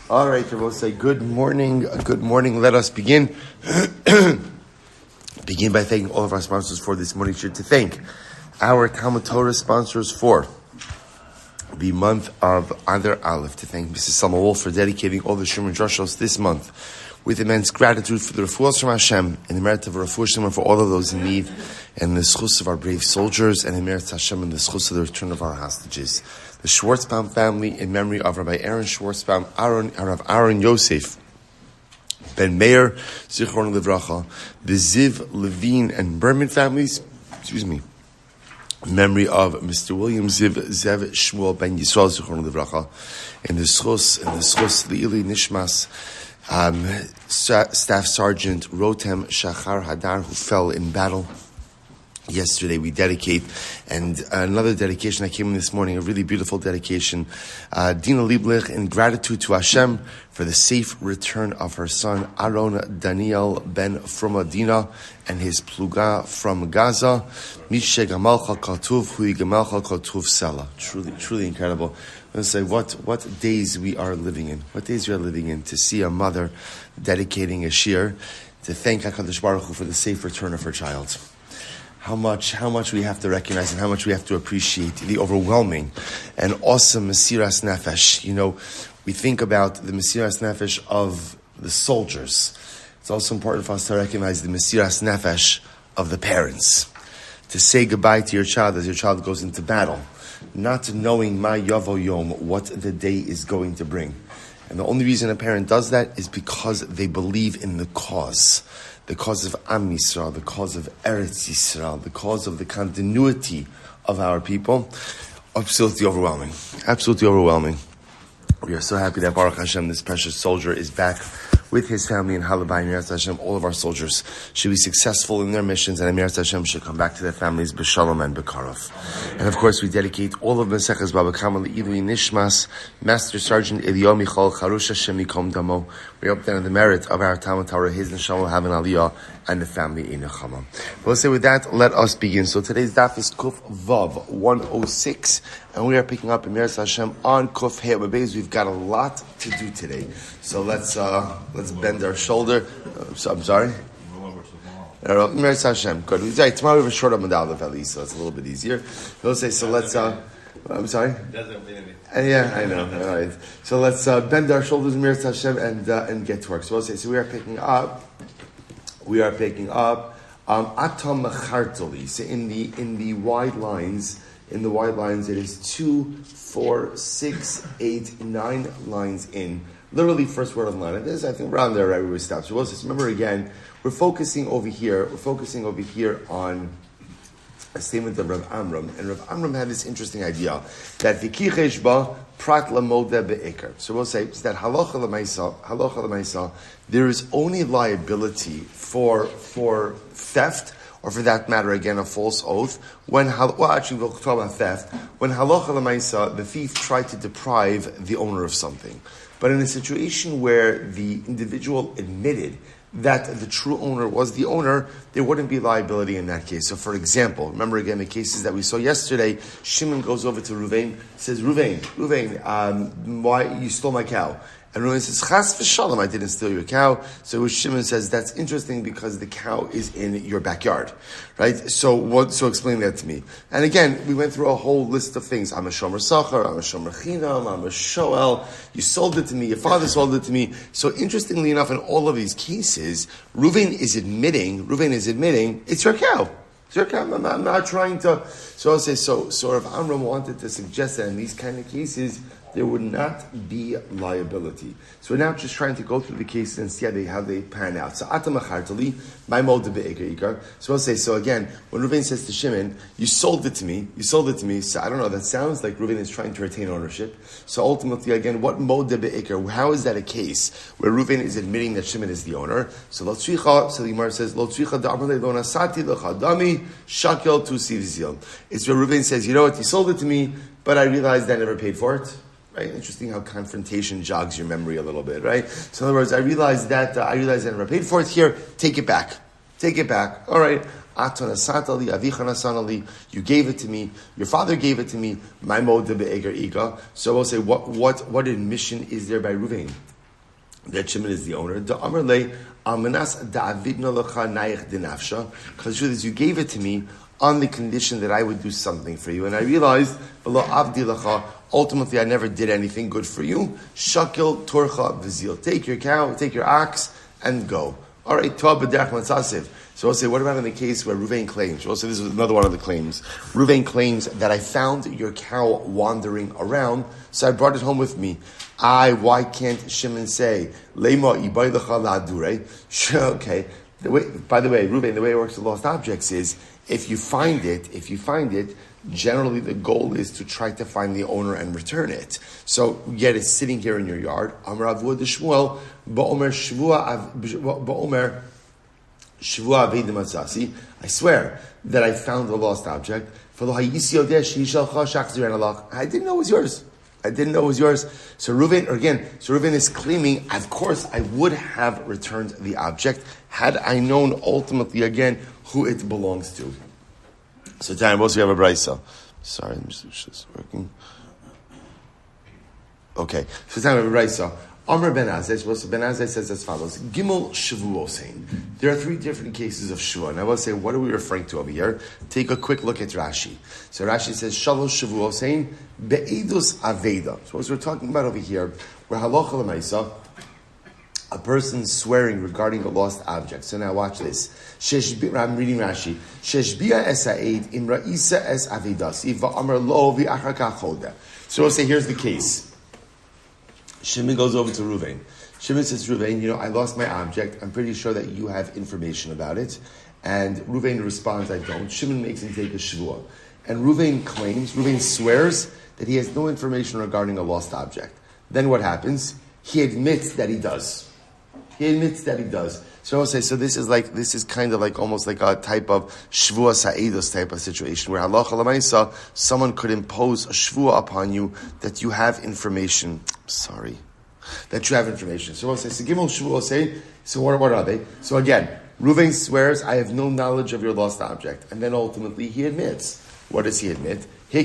All right, we'll say good morning. Good morning. Let us begin. Begin by thanking all of our sponsors for this morning. To thank our TALMUD Torah sponsors for the month of Adar Aleph. To thank Mrs. Selma Woolf for dedicating all the Shiurim and drushos this month with immense gratitude for the refuos from Hashem and the merit of a refuah for all of those in need, and the zchus of our brave soldiers, and the merit of Hashem and the zchus of the return of our hostages. The Schwarzbaum Family in memory of Rabbi Aaron Schwarzbaum, Aharon Yosef, Ben Meir, Zechus, the Ziv, Lavine, and Behrman Families, in memory of Mr. William Ziv, Zev Shmuel, Ben Yisroel, and the zchus, the aliya Neshama, Staff Sergeant Rotem Shachar Hadar, who fell in battle yesterday. We dedicate, and another dedication that came in this morning, a really beautiful dedication, Dena Lieblich In, gratitude to Hashem for the safe return of her son Aharon Daniel ben from Dina and his pluga from Gaza. Mishe Gamalcha Katuv Hui Gamalcha Katuv Sela. Truly incredible. Let's say what days we are living in. What days we are living in to see a mother dedicating a shir to thank HaKadosh Baruch Hu for the safe return of her child. How much we have to recognize and how much we have to appreciate the overwhelming and awesome Mesiras Nefesh. You know, we think about the Mesiras Nefesh of the soldiers. It's also important for us to recognize the Mesiras Nefesh of the parents. To say goodbye to your child as your child goes into battle, not knowing ma yavo yom, what the day is going to bring. And the only reason a parent does that is because they believe in the cause of Am Yisroel, the cause of Eretz Yisrael, the cause of the continuity of our people. Absolutely overwhelming. We are so happy that Baruch Hashem, this precious soldier, is back with his family in Lavine. Meir Hashem, all of our soldiers should be successful in their missions, and Meir Hashem should come back to their families b'shalom and b'karov. And of course, we dedicate all of Maseches Bava Li'ilui Nishmas, Master Sergeant Eliyahu Harush Hashem Yikom Damo. We hope that in the merit of our TALMUD Torah, his Neshama will have an aliyah, and the family in Neshama. We'll say with that, let us begin. So today's daf is Kuf Vav 106, and we are picking up in Meir Hashem on Kuf He. We've got a lot to do today, so let's bend our shoulder. I'm sorry. Meir Hashem, good. Tomorrow we have a short Amadal at least, so it's a little bit easier. We'll say so. Let's. I'm sorry. Yeah, I know. All right. So let's bend our shoulders, Meir Hashem, and get to work. So we'll say. So we are picking up. Atam Machartoli. So in the wide lines, it is 2, 4, 6, 8, 9 lines in. Literally, first word of the line. And this, I think, around there, right where we stop. So we'll just remember again. We're focusing over here on a statement of Rav Amram, and Rav Amram had this interesting idea that v'kichesh ba prat lamode be'ikar. So we'll say that halacha l'maisa, there is only liability for theft, or for that matter, again, a false oath. We'll talk about theft. When halacha l'maisa, the thief tried to deprive the owner of something, but in a situation where the individual admitted that the true owner was the owner, there wouldn't be liability in that case. So for example, remember again the cases that we saw yesterday, Shimon goes over to Ruvain, says, Ruvain, why you stole my cow? And Ruvain says, Chas v'shalom, I didn't steal your cow. So Shimon says, that's interesting because the cow is in your backyard, right? So explain that to me. And again, we went through a whole list of things. I'm a shomer sachar, I'm a shomer chinam, I'm a shoel. You sold it to me, your father sold it to me. So interestingly enough, in all of these cases, Ruvain is admitting, it's your cow. It's your cow. I'm not trying to. So I'll say, so Rav Amram wanted to suggest that in these kind of cases, there would not be liability. So we're now just trying to go through the cases and see how they pan out. So atamachartali, my mode be'ikar. So we'll say, so again, when Reuven says to Shimon, you sold it to me. So I don't know, that sounds like Reuven is trying to retain ownership. So ultimately, again, what mode be'ikar? How is that a case where Reuven is admitting that Shimon is the owner? So the Gemara says, lo tzricha da'amale lo nasati l'chadami shakel tu sivzil. It's where Reuven says, you know what, you sold it to me, but I realized I never paid for it. Right? Interesting how confrontation jogs your memory a little bit, right? So in other words, I realized I never paid for it. Here, take it back. All right. You gave it to me. Your father gave it to me. So we'll say, what admission is there by Ruvain? that Shimon is the owner. Because the truth is, you gave it to me on the condition that I would do something for you. And I realized, ultimately I never did anything good for you. Shakil torcha v'zil. Take your cow, take your ox, and go. All right, so I'll say, what about in the case where Ruvain claims? We'll say this is another one of the claims. Ruvain claims that I found your cow wandering around, so I brought it home with me. Why can't Shimon say, Lema ibaylecha la'adure? Okay. By the way, Ruvain, the way it works with lost objects is, if you find it, generally the goal is to try to find the owner and return it. So, yet it's sitting here in your yard. Amar Avu de Shmuel, ba'omer shvua aveidim atzasi. I swear that I found a lost object. I didn't know it was yours. So Reuven is claiming, of course, I would have returned the object had I known ultimately again who it belongs to. So time also we have a brisa. Sorry, I'm just working. Okay, so time we have a brisa. Amr Ben Azai, Ben Azai says as follows: Gimel Shavuosein. There are 3 different cases of Shua. And I will say, what are we referring to over here? Take a quick look at Rashi. So Rashi says, Shalosh Shavuosein be'edus aveda. So what we're talking about over here, where halacha l'maisa, a person swearing regarding a lost object. So now watch this. I'm reading Rashi. Sheshbia es ha'ed im ra'isa es avedasi va'amar lo v'achar kach choda. So we'll say, here's the case. Shimon goes over to Ruvain. Shimon says, Ruvain, I lost my object. I'm pretty sure that you have information about it. And Ruvain responds, I don't. Shimon makes him take a shvuah. And Ruvain swears that he has no information regarding a lost object. Then what happens? He admits that he does. So I'll say, this is kind of like almost like a type of shvuah sa'idos type of situation where halacha l'maisa, someone could impose a shvuah upon you that you have information. That you have information. So I'll say, Gimel shvuah say, so what are they? So again, Ruvain swears, I have no knowledge of your lost object. And then ultimately he admits. What does he admit? He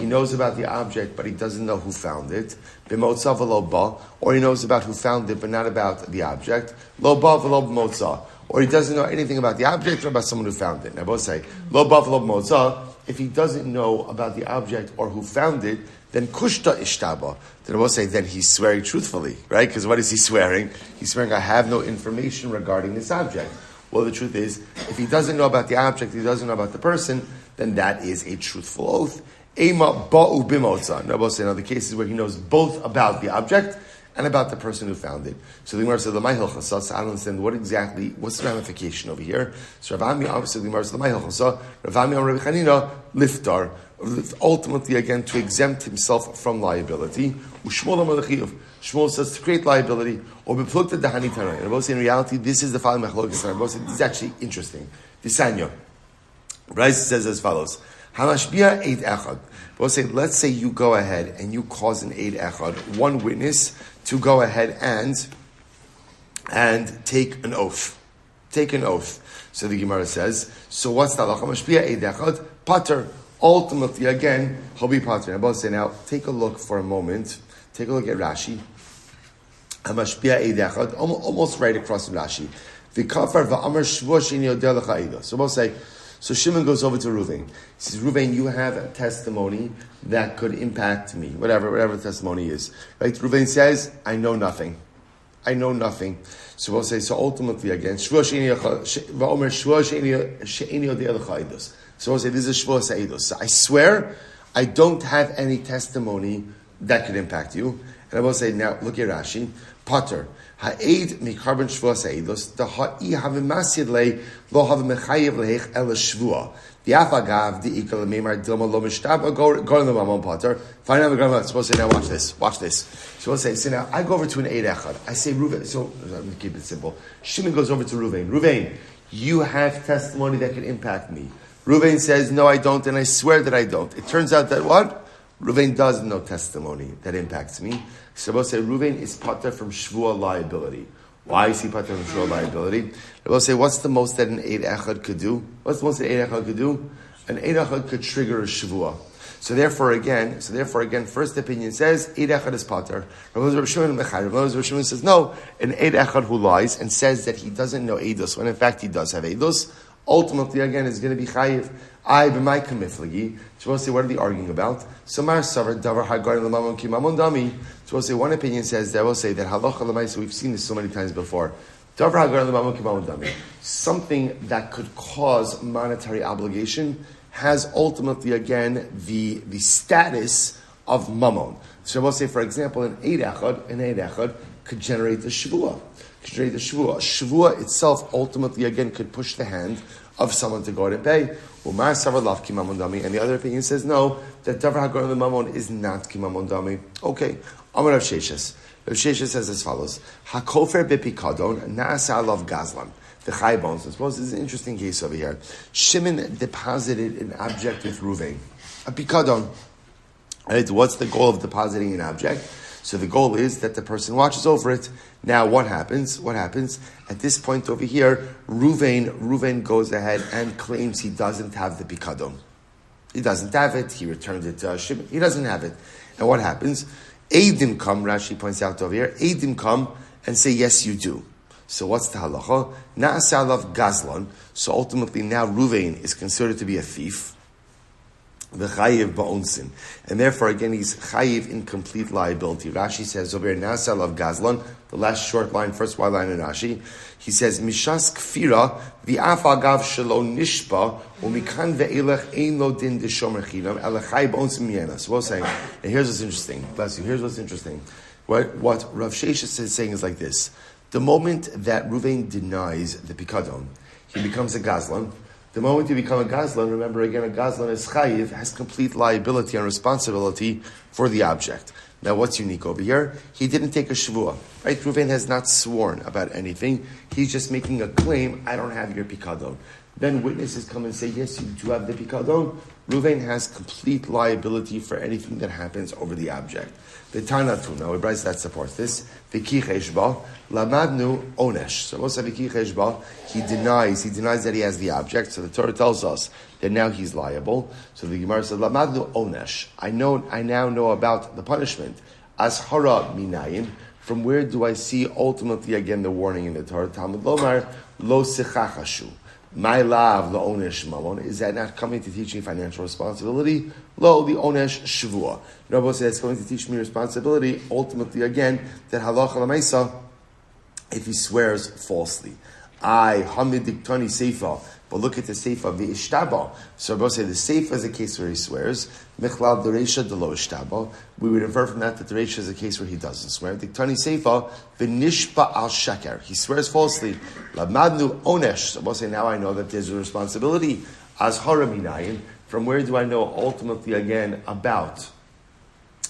knows about the object, but he doesn't know who found it. Or he knows about who found it, but not about the object. Or he doesn't know anything about the object or about someone who found it. Now both say, if he doesn't know about the object or who found it, then kushta ishtaba. Then both say, then he's swearing truthfully, right? Because what is he swearing? He's swearing, I have no information regarding this object. Well, the truth is, if he doesn't know about the object, he doesn't know about the person, then that is a truthful oath. Ema ba'u bimotza. Now, both say in other cases where he knows both about the object and about the person who found it. So the Gemara said, I don't understand what's the ramification over here. So Ravami obviously the Gemara said, Ravami Rabbi Chanina liftar, ultimately again to exempt himself from liability. Shmuel says to create liability, or be plugged at the Hani Tanai. And both say in reality, this is the following Mechalokes. And both say this is actually interesting. Disanya. Bryce says as follows: Hamashbia eid echad. Both say, let's say you go ahead and you cause an eid echad, one witness, to go ahead and take an oath. Take an oath. So the Gemara says, so what's the halacha? Hamashbia eid echad pater. Ultimately, again, he'll be pater. And both say now, take a look for a moment. Take a look at Rashi. Almost right across from Rashi. So we'll say, so Shimon goes over to Ruvain. He says, Ruvain, you have a testimony that could impact me. Whatever the testimony is. Right? Ruvain says, I know nothing. So we'll say, so ultimately again, so we'll say, this is shvuah sa'idos. So I swear, I don't have any testimony that could impact you. And I will say, now, look at Rashi. Pater. Ha'ed mikarban shvuah sa'idos. The ha'i have masid le lo have mechayev lehech el shvuah. The afagav the ikal meimar dilma lo mishtaba go to the mamon pater. Find out the grandma. Supposed to say, now watch this. So we'll say, so now I go over to an eid echad. I say, Ruvain. So I'm going to keep it simple. Shimon goes over to Ruvain. Ruvain, you have testimony that could impact me. Ruvain says, no, I don't, and I swear that I don't. It turns out that what? Ruvain does know testimony that impacts me. So we'll say Ruvain is pater from shvuah liability. Why is he pater from shvuah liability? We'll say, what's the most that an eid echad could do? An eid echad could trigger a shvuah. So therefore again, first opinion says, Eid Echad is Pater. Rabbi Shmuel says, no, an Eid Echad who lies and says that he doesn't know Eidos, when in fact he does have Eidos, ultimately again is going to be Chayiv. I b'may kamiflagi. Supposed to say, what are they arguing about? So Mar Savar Davar Hagar Lamamon Kimamon Dami. Supposed to say, one opinion says that will say that Halacha L'maisa, we've seen this so many times before. Davar Hagar Lamamon Kimamon Dami. Something that could cause monetary obligation has ultimately again the status of Mammon. So we'll say, for example, an Eid Echad could generate the Shvuah. Shvuah itself ultimately again could push the hand of someone to go out and pay. And the other opinion says no, that Davar Hagar Mamon is not Kimamon Dami. Okay. Amar Rav Sheshes. Rav Sheshes says as follows: Hakofer bepikadon na'asa alav gazlan. The Chai bones. Suppose this is an interesting case over here. Shimon deposited an object with Ruvain, a pikadon. Right? What's the goal of depositing an object? So the goal is that the person watches over it. Now what happens? At this point over here, Ruvain goes ahead and claims he doesn't have the pikadon. He doesn't have it. He returned it to Shimon. He doesn't have it. And what happens? Eidim come, Rashi points out over here, Eidim come and say, yes, you do. So what's the halacha? Na'asalav gazlan. So ultimately now Ruvain is considered to be a thief. The chayiv ba'onsin. And therefore, again, he's chayiv in complete liability. Rashi says over here, Na'asalav gazlan, the last short line, first wide line in Rashi, he says, Mishas kfira v'af agav shelo nishpa u'mikan ve'elech ein lo din d'shomer chinam ele chayiv ba'onsin miyena. So we're saying, and here's what's interesting. Bless you. Here's what's interesting. What Rav Sheshes is saying is like this. The moment that Ruvain denies the pikadon, he becomes a gazlan. The moment you become a gazlan, remember again, a gazlan is chayiv, has complete liability and responsibility for the object. Now what's unique over here? He didn't take a shvuah, right? Ruvain has not sworn about anything. He's just making a claim, I don't have your pikadon. Then witnesses come and say, yes, you do have the pikadon. Ruvain has complete liability for anything that happens over the object. The Tanatu, now a brayz that supports this. V'ki cheshba, lamadnu onesh. So most of v'ki cheshba, he denies that he has the object. So the Torah tells us that now he's liable. So the Gemara says, lamadnu onesh. I now know about the punishment. As hara minayin. From where do I see ultimately again the warning in the Torah? Talmud lomar lo sechachashu. My love, the onesh malon, is that not coming to teach me financial responsibility? Lo, the onesh shvuah. Rabbi says it's going to teach me responsibility, ultimately again, that halacha l'maisa, if he swears falsely. Hamid diktani seifa, but look at the seifa, the ishtaba. So Rabbi says the seifa is a case where he swears. Michlal dereisha de lo ishtaba. We would infer from that the dereisha is a case where he doesn't swear. Diktani seifa, the nishba al shaker. He swears falsely. Lamadnu onesh. So Rabbi says now I know that there's a responsibility. As haraminayin. From where do I know ultimately again about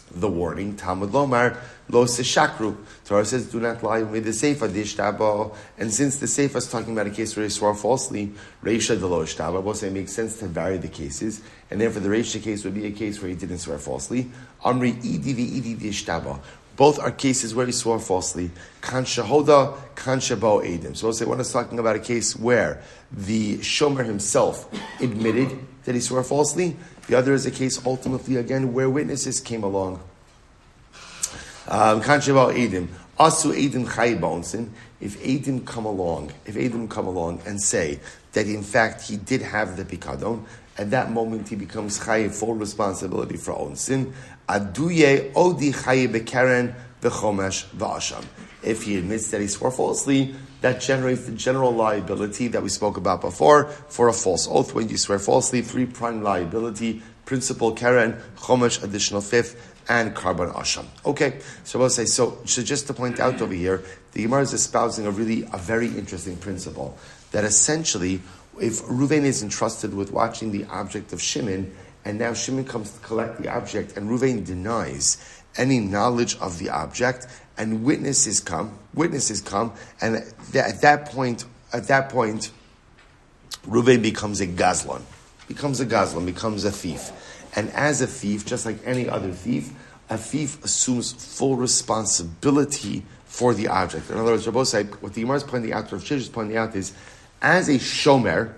the warning? Talmud lomar lo seshakru. Torah says, do not lie with the seifa dishtaba. And since the seifa is talking about a case where he swore falsely, reisha de lo ishtaba, we'll say it makes sense to vary the cases. And therefore the reisha case would be a case where he didn't swear falsely. Amri idi v'idi dishtaba. Both are cases where he swore falsely. Kan shahoda, kan shabo edim. So we'll say one is talking about a case where the shomer himself admitted that he swore falsely. The other is a case ultimately again where witnesses came along. Kan shabo edim. Asu edim chayi ba'onsin. If edim come along and say that in fact he did have the pikadon, at that moment he becomes chayi, full responsibility for onsin. Aduye odi chayi bekaren v'chomesh v'asham. If he admits that he swore falsely, that generates the general liability that we spoke about before for a false oath. When you swear falsely, 3 prime liability, principal karen, chomesh additional 5th, and carbon asham. Okay, so we'll say, so just to point out over here, the Gemara is espousing a very interesting principle, that essentially, if Ruvain is entrusted with watching the object of Shimon, and now Shimon comes to collect the object, and Ruvain denies any knowledge of the object, and witnesses come, and at that point, Ruvain becomes a gazlan, becomes a thief. And as a thief, just like any other thief, a thief assumes full responsibility for the object. In other words, Rabbi said, what the Gemara is pointing out, Rav Sheshes is pointing out is, as a shomer,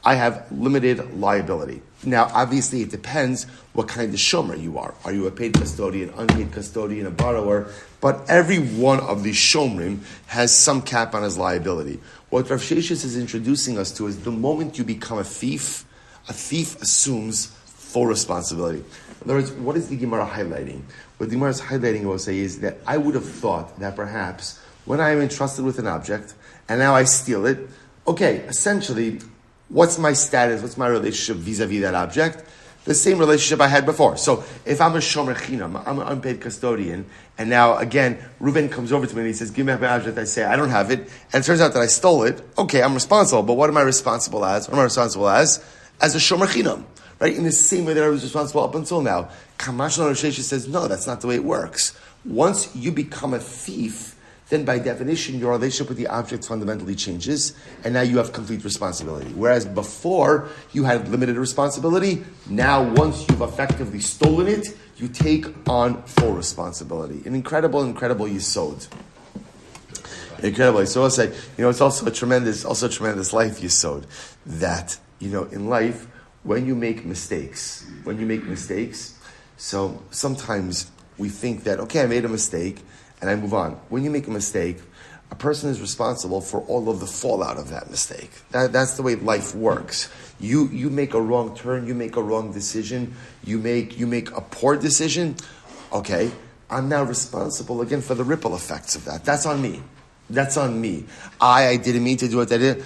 I have limited liability. Now, obviously, it depends what kind of shomer you are. Are you a paid custodian, unpaid custodian, a borrower? But every one of these shomrim has some cap on his liability. What Rav Sheshes is introducing us to is the moment you become a thief assumes full responsibility. In other words, what is the Gemara highlighting? What the Gemara is highlighting, I will say, is that I would have thought that perhaps when I am entrusted with an object and now I steal it, okay, essentially, what's my status? What's my relationship vis-a-vis that object? The same relationship I had before. So if I'm a shomer chinam, I'm an unpaid custodian, and now again, Reuven comes over to me and he says, give me my object. I say, I don't have it. And it turns out that I stole it. Okay, I'm responsible. But what am I responsible as? What am I responsible as? As a shomer chinam. Right? In the same way that I was responsible up until now. Kamash Rosh Hashanah says, no, that's not the way it works. Once you become a thief, then by definition, your relationship with the object fundamentally changes, and now you have complete responsibility. Whereas before, you had limited responsibility. Now, once you've effectively stolen it, you take on full responsibility. An incredible yisod. Incredible. So I'll say, it's also a tremendous life yisod. That, in life, when you make mistakes, so sometimes we think that, okay, I made a mistake, and I move on. When you make a mistake, a person is responsible for all of the fallout of that mistake. That's the way life works. You make a wrong turn, you make a wrong decision, you make a poor decision. Okay, I'm now responsible again for the ripple effects of that. That's on me. I didn't mean to do what I did.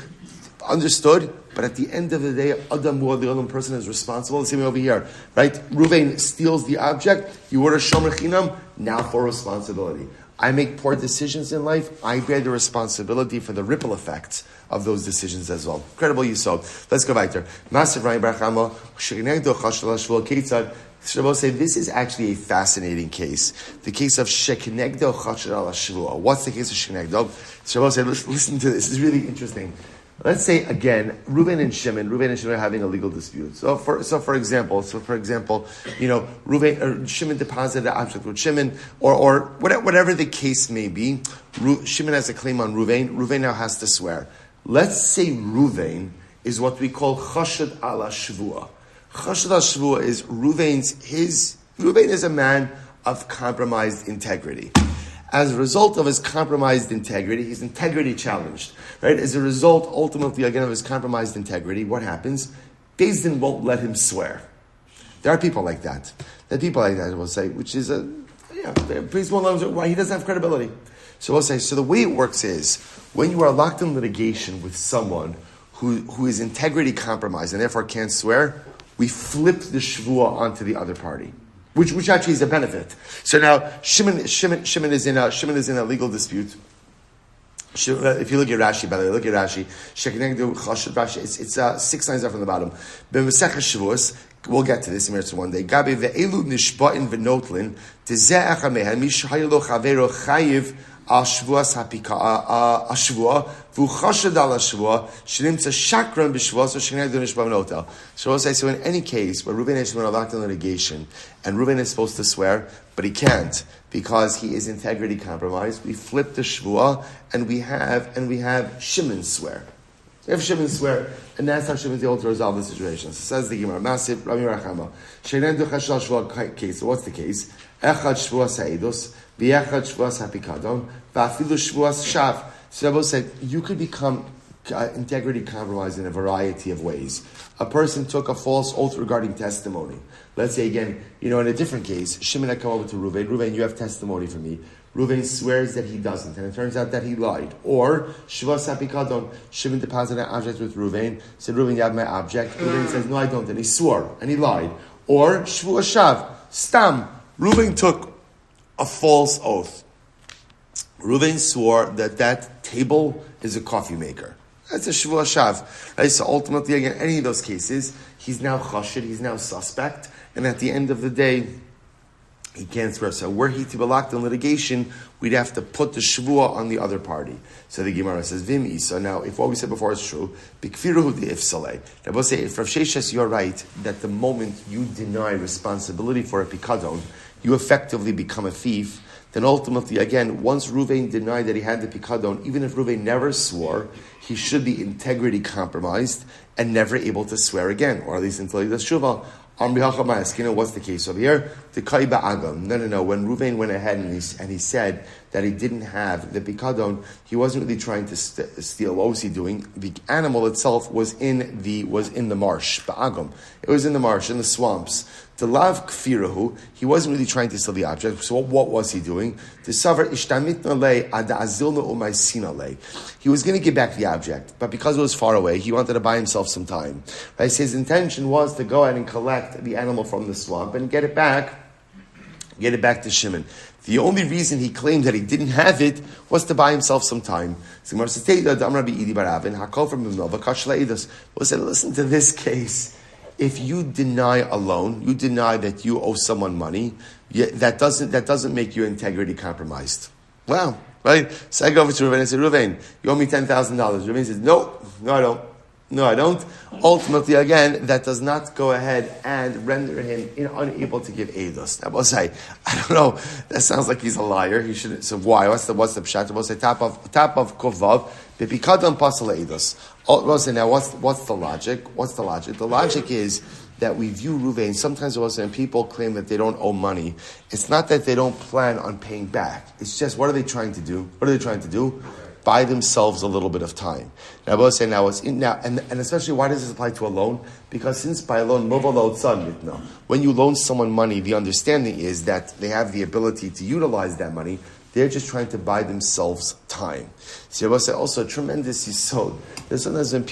Understood? But at the end of the day, Adam Mu'ad person is responsible. Let's see me over here, right? Reuven steals the object. You order shomer chinam. Now for responsibility. I make poor decisions in life. I bear the responsibility for the ripple effects of those decisions as well. Incredible yisod. Let's go back there. Massive Ryan Barachama. Shabbos say this is actually a fascinating case. The case of Shekinegdo Chashar al Shvua. What's the case of Shekinegdo? Shabbos say, listen to this. This is really interesting. Let's say again, Reuven and Shimon are having a legal dispute. So for example, Shimon deposited an object with Shimon, or whatever the case may be. Shimon has a claim on Reuven. Reuven now has to swear. Let's say Reuven is what we call chashad al shvua. Chashad al shvua is Reuven is a man of compromised integrity. As a result of his compromised integrity, he's integrity challenged, right? As a result, ultimately, again, of his compromised integrity, what happens? Beis Din won't let him swear. There are people like that. We'll say, which is Beis won't let him swear. Why? He doesn't have credibility. So we'll say, so the way it works is, when you are locked in litigation with someone who is integrity compromised and therefore can't swear, we flip the shvua onto the other party. Which actually is a benefit. So now Shimon is in a legal dispute. If you look at Rashi, by the way, look at Rashi. It's 6 lines up from the bottom. Maseches Shavuos. We'll get to this in one day. Gabi ve'elu nishba'in v'notlin tezeh echad mehem mishaylo chavero chayiv al shvuas hashvua v'uchashad al hashvua shenimtza shakran b'shvuas v'shenegdo nishba v'notel. So in any case where Reuven and Shimon are locked in litigation and Reuven is supposed to swear, but he can't because he is integrity compromised, we flip the shvua and we have Shimon swear. So we have Shimon swear, and that's how Shimon is able to resolve the situation. So says the Gemara, massive Rabbi Rachama. Shenegdo chashal shvua case. So what's the case? Echad shvuas ha'edos, v'echad shvuas ha'pikadon, v'afilu shvuas shav. So Rabbi said, you could become integrity compromised in a variety of ways. A person took a false oath regarding testimony. Let's say again, in a different case, Shimon had come over to Reuven. Reuven, you have testimony for me. Reuven swears that he doesn't, and it turns out that he lied. Or, shvuas ha'pikadon, Shimon deposited an object with Reuven, said, Reuven, you have my object. Reuven says, no, I don't, and he swore, and he lied. Or, shvuas shav, stam, Reuven took a false oath. Reuven swore that table is a coffee maker. That's a shvua shav. Right? So ultimately, again, any of those cases, he's now chashid, he's now suspect, and at the end of the day, he can't swear. So were he to be locked in litigation, we'd have to put the shvua on the other party. So the Gemara says, Vim so now, if what we said before is true, bikfiruhu de'ifsalei. Rabbi say, if Rav Sheshes, you're right, that the moment you deny responsibility for a pikadon, you effectively become a thief, then ultimately, again, once Reuven denied that he had the pikadon, even if Reuven never swore, he should be integrity compromised and never able to swear again, or at least until he does shuvah. What's the case over here? No. When Reuven went ahead and he said that he didn't have the pikadon, he wasn't really trying to steal. What was he doing? The animal itself was in the marsh. Ba'agam. It was in the marsh, in the swamps. The lav kfirahu, he wasn't really trying to steal the object. So what was he doing? He was going to give back the object, but because it was far away, he wanted to buy himself some time. Right? So his intention was to go ahead and collect the animal from the swamp and get it back to Shimon. The only reason he claimed that he didn't have it was to buy himself some time. So listen to this case. If you deny a loan, you deny that you owe someone money, that doesn't make your integrity compromised. Wow, right? So I go over to Reuven and say, Reuven, you owe me $10,000. Reuven says, no, I don't. Ultimately, again, that does not go ahead and render him unable to give eidos. Now, we'll say, I don't know, that sounds like he's a liar. He shouldn't. So why? What's the pshat? We'll say, top of kovav, bepikadon pasal eidos. We'll say, now, what's the logic? The logic is that we view Reuven, sometimes we'll say, people claim that they don't owe money. It's not that they don't plan on paying back. It's just, what are they trying to do? Buy themselves a little bit of time. Now, I will say and especially, why does this apply to a loan? Because since by a loan, when you loan someone money, the understanding is that they have the ability to utilize that money. They're just trying to buy themselves time. So I will say also, tremendous yisod. There's sometimes when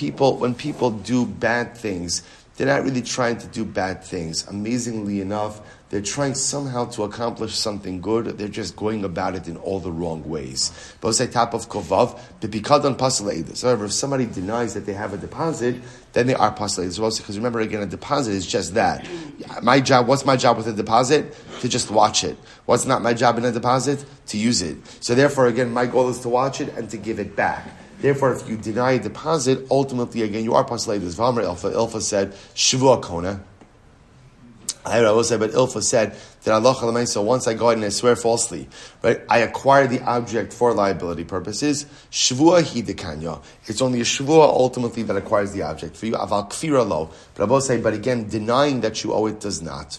people do bad things, they're not really trying to do bad things. Amazingly enough, they're trying somehow to accomplish something good. They're just going about it in all the wrong ways. But say top of kovav, bepikadon pasal eidos. However, if somebody denies that they have a deposit, then they are pasal eidos. Because remember, again, a deposit is just that. What's my job with a deposit? To just watch it. What's not my job in a deposit? To use it. So therefore, again, my goal is to watch it and to give it back. Therefore, if you deny a deposit, ultimately, again, you are pasal eidos. V'amar Ilfa said, shvua kona. I will say, but Ilfa said that Allah, so once I go ahead and I swear falsely, right, I acquire the object for liability purposes. Shvua hidekanya. It's only a shvua ultimately that acquires the object. For you, aval kfira lo. But I will say, but again, denying that you owe it does not.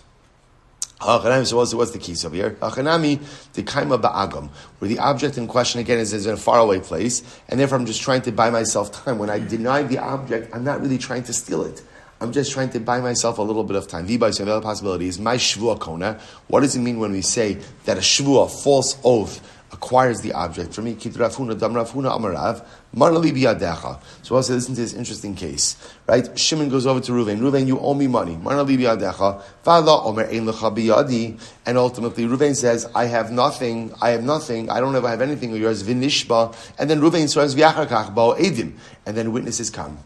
So what's the case over here? Achanami, the kaima ba'agam, where the object in question again is in a faraway place, and therefore I'm just trying to buy myself time. When I deny the object, I'm not really trying to steal it. I'm just trying to buy myself a little bit of time. V'bai, so the other possibility is my shvua kona. What does it mean when we say that a shvua, false oath, acquires the object? For me, kit Rafuna, dam Rafuna amarav, marnali biyadecha. So also listen to this interesting case, right? Shimon goes over to Reuven. Reuven, you owe me money. Marnali biyadecha. V'ala omer ein lecha biyadi. And ultimately, Reuven says, I have nothing. I don't ever have anything of yours. V'nishba. And then Reuven swears v'yacharkach bao edim. And then witnesses come.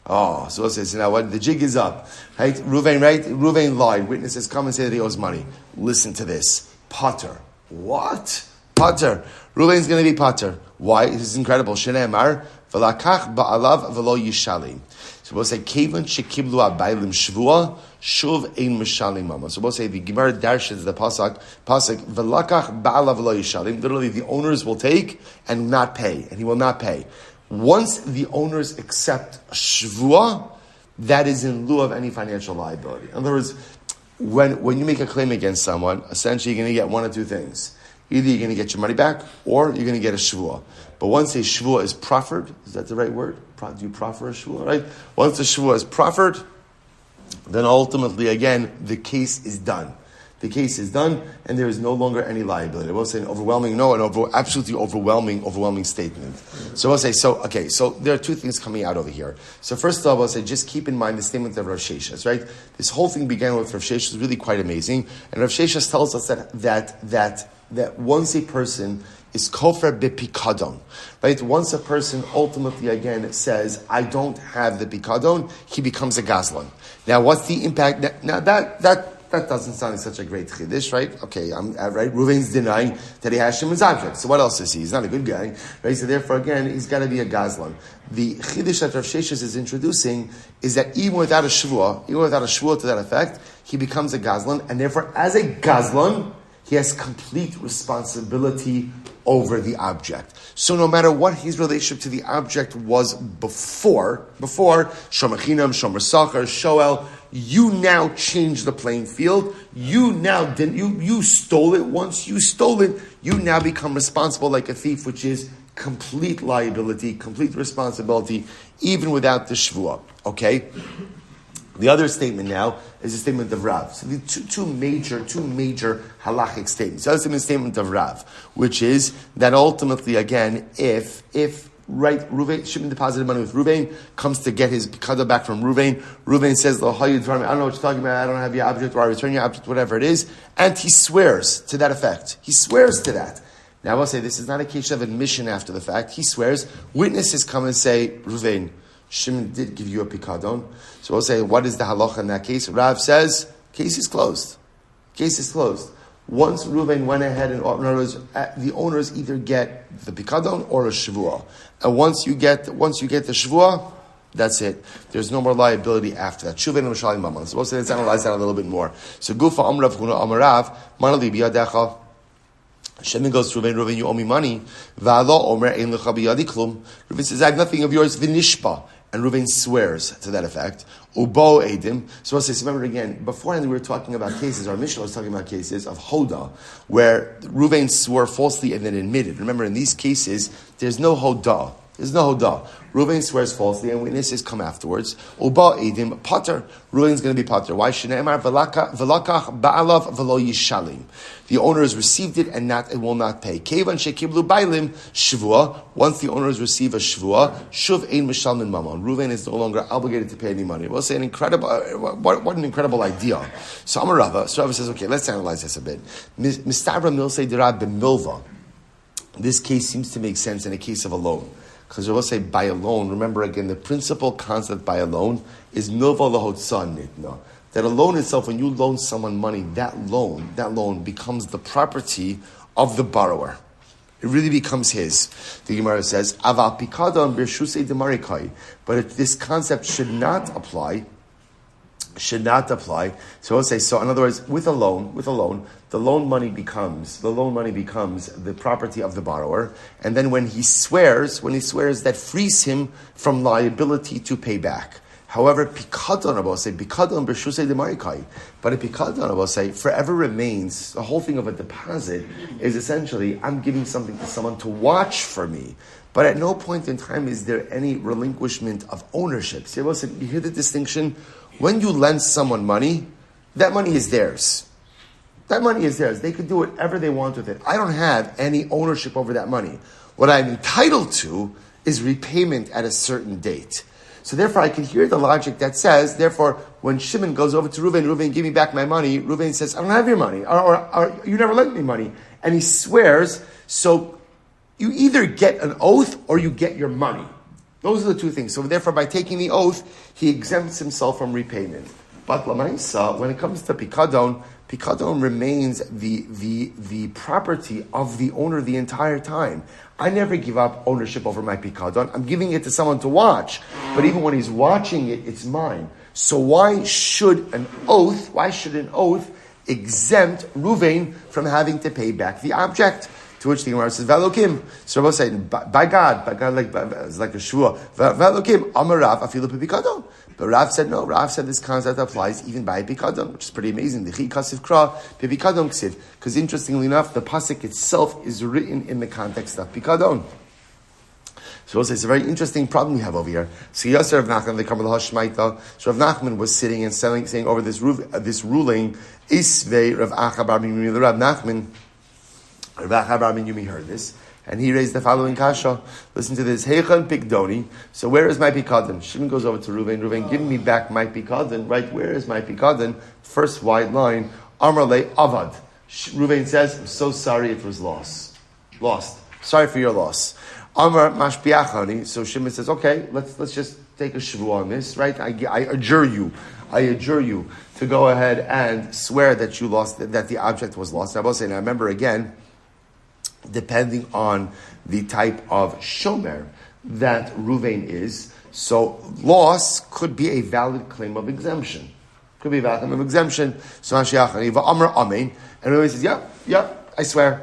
Oh, so it says, now what? The jig is up. Right? Reuven lied. Witnesses come and say that he owes money. Listen to this. Potter. What? Potter. Reuven's going to be Potter. Why? This is incredible. Sheleima, v'lakach ba'alav v'lo yishalim. So we'll say, Kevan shekiblu abaylim shvua, shuv ein mishalim mama. So we'll say, the Gemara darshes the pasuk, v'lakach ba'alav v'lo yishalim. Literally, the owners will take and not pay, and he will not pay. Once the owners accept shvua, that is in lieu of any financial liability. In other words, when you make a claim against someone, essentially you're going to get one of two things. Either you're going to get your money back, or you're going to get a shvua. But once a shvua is proffered, is that the right word? Do you proffer a shvua, right? Once the shvua is proffered, then ultimately, again, the case is done. The case is done, and there is no longer any liability. I will say an absolutely overwhelming statement. So I'll say, so there are two things coming out over here. So first of all, I'll say, just keep in mind the statement of Rav Sheshes, right? This whole thing began with Rav Sheshes, is really quite amazing. And Rav Sheshes tells us that once a person is kofer bepikadon, right? Once a person ultimately, again, says, I don't have the pikadon, he becomes a gazlan. Now, what's the impact? Now, that doesn't sound like such a great chiddush, right? Okay, right. Reuven's denying that he has Shimon's object. So what else is he? He's not a good guy, right? So therefore, again, he's got to be a gazlan. The chiddush that Rav Sheshes is introducing is that even without a shvua to that effect, he becomes a gazlan, and therefore, as a gazlan, he has complete responsibility over the object. So no matter what his relationship to the object was before Shomer Chinam, Shomer Sachar, Shoel, you now change the playing field. You now you stole it. Once you stole it, you now become responsible like a thief, which is complete liability, complete responsibility, even without the shvuah. Okay? The other statement now is a statement of Rav. So the two major halachic statements. The other statement of Rav, which is that ultimately, again, if Ruvain, Shimon deposited money with Ruvain, comes to get his pikada back from Ruvain. Ruvain says, I don't know what you're talking about, I don't have your object, or I return your object, whatever it is. And he swears to that effect. He swears to that. Now I'll say this is not a case of admission after the fact. He swears. Witnesses come and say, Ruvain, Shimon did give you a pikadon. So we'll say, what is the halacha in that case? Rav says, case is closed. Case is closed. Once Ruvain went ahead and, in other words, the owners either get the pikadon or a shvuah. And once you get the shvuah, that's it. There's no more liability after that. Shuvain Mishalim Maman. So we'll say, let's analyze that a little bit more. So Gufa Amrav Huna Amarav, Manali Biyadecha. Shimon goes to Ruvain, you owe me money. Va'alo Omer Ein Lecha Biyadi Klum. Ruvain says, I have nothing of yours, Vinishpa. And Ruvain swears to that effect. Ubo Edim. So I'll say, remember again, beforehand we were talking about cases, our Mishnah was talking about cases of Hoda, where Ruvain swore falsely and then admitted. Remember, in these cases, there's no Hoda. There's no Hoda. Ruvain swears falsely and witnesses come afterwards. Uba Edim, Potter. Ruvain's going to be Potter. Why? Shneimar Velakach Ba'alav Velo Yishalim. The owner has received it and it will not pay. Kevan Shekiblu Bailim Shvua. Once the owners receive a Shvua, Shuv Ein Mishalmin Mammon. Ruvain is no longer obligated to pay any money. We'll say an incredible, what an incredible idea. So Rava says, okay, let's analyze this a bit. Mistabra Milsei Dirab B'Milva. This case seems to make sense in a case of a loan. Because we will say by a loan, remember again, the principal concept by a loan is milva lahotsan nitna. That a loan itself, when you loan someone money, that loan becomes the property of the borrower. It really becomes his. The Gemara says, aval pikadon birshusei demarikai. But this concept should not apply. So we'll say, so in other words, with a loan, the loan money becomes the property of the borrower, and then when he swears, that frees him from liability to pay back. However, pikadon, I will say, pikadon b'shusei demarikai, but a pikadon, I will say, forever remains. The whole thing of a deposit is essentially, I'm giving something to someone to watch for me. But at no point in time is there any relinquishment of ownership. See, I will say, you hear the distinction? When you lend someone money, that money is theirs. That money is theirs. They can do whatever they want with it. I don't have any ownership over that money. What I'm entitled to is repayment at a certain date. So therefore, I can hear the logic that says, therefore, when Shimon goes over to Ruvain, give me back my money, Ruvain says, I don't have your money, or you never lent me money. And he swears, so you either get an oath or you get your money. Those are the two things. So therefore, by taking the oath, he exempts himself from repayment. But Lamaisa, when it comes to Pikadon remains the property of the owner the entire time. I never give up ownership over my Pikadon. I'm giving it to someone to watch. But even when he's watching it, it's mine. So why should an oath exempt Ruvain from having to pay back the object? To which the Gemara says, "Valokim." So Rabbi said, "By God, it's like a shvuah. Valokim, Amarav afilu pipikadon." But Rav said no. Rav said this concept applies even by pikadon, which is pretty amazing. The chi kasiv kra pipikadon ksiv. Because interestingly enough, the pasuk itself is written in the context of pikadon. So it's a very interesting problem we have over here. So Yosef Rav Nachman, they come with the Hashmaita. So Rav Nachman was sitting and saying over this ruling, Isvei Rav Acha Bar Mimi the Rav Nachman. Rav Acha Bar Mimi heard this, and he raised the following kasha. Listen to this. Heichan pikdoni. So where is my pikadon? Shimon goes over to Ruvain, give me back my pikadon. Right, where is my pikadon? First wide line. Amar le avad. Ruvain says, I'm so sorry it was lost. Sorry for your loss. Amar mashpiachani. So Shimon says, okay, let's just take a shvuah on this, right? I adjure you to go ahead and swear that you lost, that the object was lost. I will say, now remember again, depending on the type of shomer that Ruvain is, so loss could be a valid claim of exemption. So Mashiach Amar Amen, and Ruvain says, yeah, Yeah, I swear.